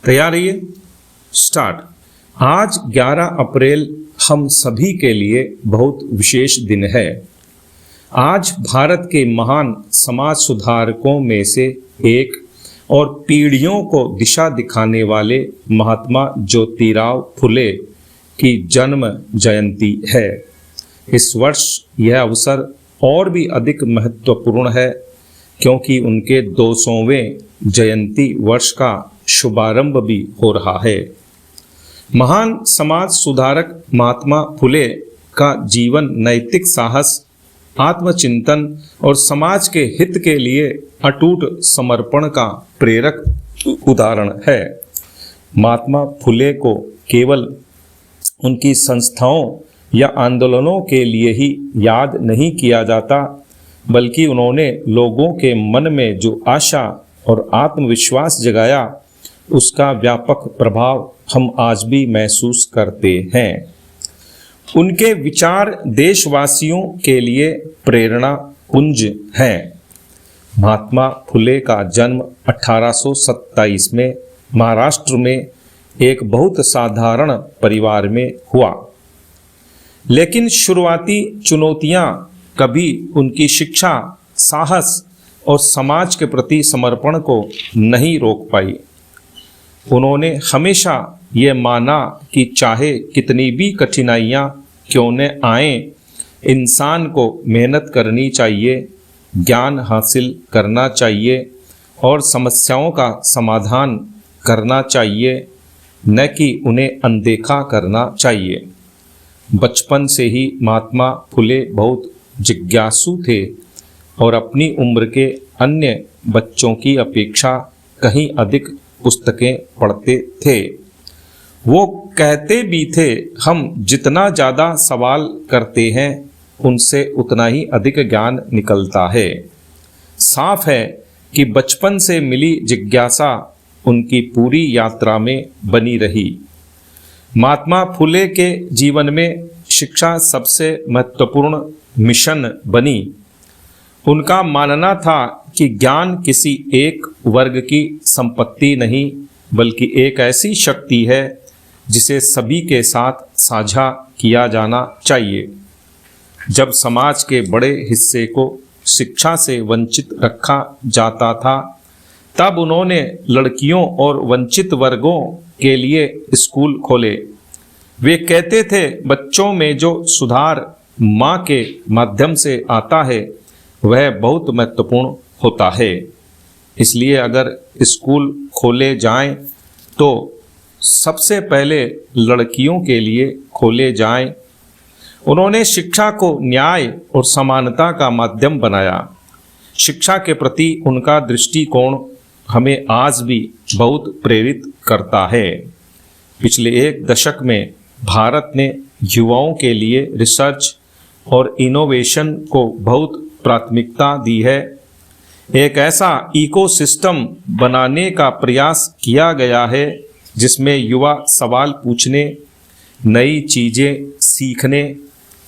तैयार रहिए, स्टार्ट। आज 11 अप्रैल हम सभी के लिए बहुत विशेष दिन है। आज भारत के महान समाज सुधारकों में से एक और पीढ़ियों को दिशा दिखाने वाले महात्मा ज्योतिराव फुले की जन्म जयंती है। इस वर्ष यह अवसर और भी अधिक महत्वपूर्ण है क्योंकि उनके 200वें जयंती वर्ष का शुभारंभ भी हो रहा है। महान समाज सुधारक महात्मा फुले का जीवन नैतिक साहस, आत्मचिंतन और समाज के हित के लिए अटूट समर्पण का प्रेरक उदाहरण है। महात्मा फुले को केवल उनकी संस्थाओं या आंदोलनों के लिए ही याद नहीं किया जाता, बल्कि उन्होंने लोगों के मन में जो आशा और आत्मविश्वास जगाया, उसका व्यापक प्रभाव हम आज भी महसूस करते हैं। उनके विचार देशवासियों के लिए प्रेरणा पुंज हैं। महात्मा फुले का जन्म 1827 में महाराष्ट्र में एक बहुत साधारण परिवार में हुआ, लेकिन शुरुआती चुनौतियां कभी उनकी शिक्षा, साहस और समाज के प्रति समर्पण को नहीं रोक पाई। उन्होंने हमेशा ये माना कि चाहे कितनी भी कठिनाइयां क्यों न आए, इंसान को मेहनत करनी चाहिए, ज्ञान हासिल करना चाहिए और समस्याओं का समाधान करना चाहिए, न कि उन्हें अनदेखा करना चाहिए। बचपन से ही महात्मा फुले बहुत जिज्ञासु थे और अपनी उम्र के अन्य बच्चों की अपेक्षा कहीं अधिक पुस्तकें पढ़ते थे। वो कहते भी थे, हम जितना ज़्यादा सवाल करते हैं उनसे उतना ही अधिक ज्ञान निकलता है। साफ है कि बचपन से मिली जिज्ञासा उनकी पूरी यात्रा में बनी रही। महात्मा फुले के जीवन में शिक्षा सबसे महत्वपूर्ण मिशन बनी। उनका मानना था कि ज्ञान किसी एक वर्ग की संपत्ति नहीं, बल्कि एक ऐसी शक्ति है जिसे सभी के साथ साझा किया जाना चाहिए। जब समाज के बड़े हिस्से को शिक्षा से वंचित रखा जाता था, तब उन्होंने लड़कियों और वंचित वर्गों के लिए स्कूल खोले। वे कहते थे, बच्चों में जो सुधार माँ के माध्यम से आता है वह बहुत महत्वपूर्ण होता है। इसलिए अगर स्कूल खोले जाएं तो सबसे पहले लड़कियों के लिए खोले जाएं। उन्होंने शिक्षा को न्याय और समानता का माध्यम बनाया। शिक्षा के प्रति उनका दृष्टिकोण हमें आज भी बहुत प्रेरित करता है। पिछले एक दशक में भारत ने युवाओं के लिए रिसर्च और इनोवेशन को बहुत प्राथमिकता दी है। एक ऐसा इकोसिस्टम बनाने का प्रयास किया गया है जिसमें युवा सवाल पूछने, नई चीज़ें सीखने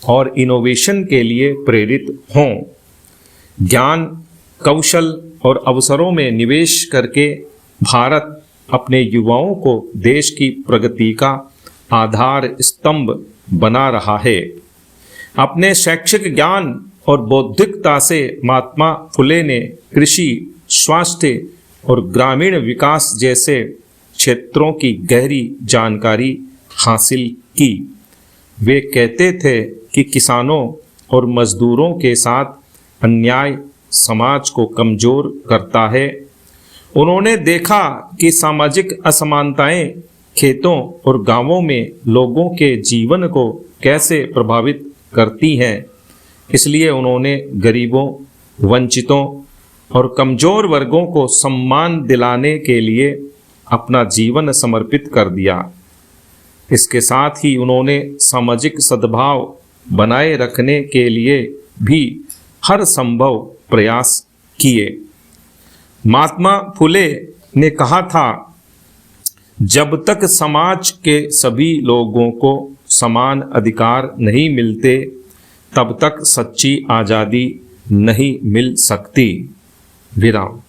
और इनोवेशन के लिए प्रेरित हों। ज्ञान, कौशल और अवसरों में निवेश करके भारत अपने युवाओं को देश की प्रगति का आधार स्तंभ बना रहा है। अपने शैक्षिक ज्ञान और बौद्धिकता से महात्मा फुले ने कृषि, स्वास्थ्य और ग्रामीण विकास जैसे क्षेत्रों की गहरी जानकारी हासिल की। वे कहते थे कि किसानों और मजदूरों के साथ अन्याय समाज को कमजोर करता है। उन्होंने देखा कि सामाजिक असमानताएं खेतों और गांवों में लोगों के जीवन को कैसे प्रभावित करती हैं। इसलिए उन्होंने गरीबों, वंचितों और कमजोर वर्गों को सम्मान दिलाने के लिए अपना जीवन समर्पित कर दिया। इसके साथ ही उन्होंने सामाजिक सद्भाव बनाए रखने के लिए भी हर संभव प्रयास किए। महात्मा फुले ने कहा था, जब तक समाज के सभी लोगों को समान अधिकार नहीं मिलते, तब तक सच्ची आज़ादी नहीं मिल सकती। विराम।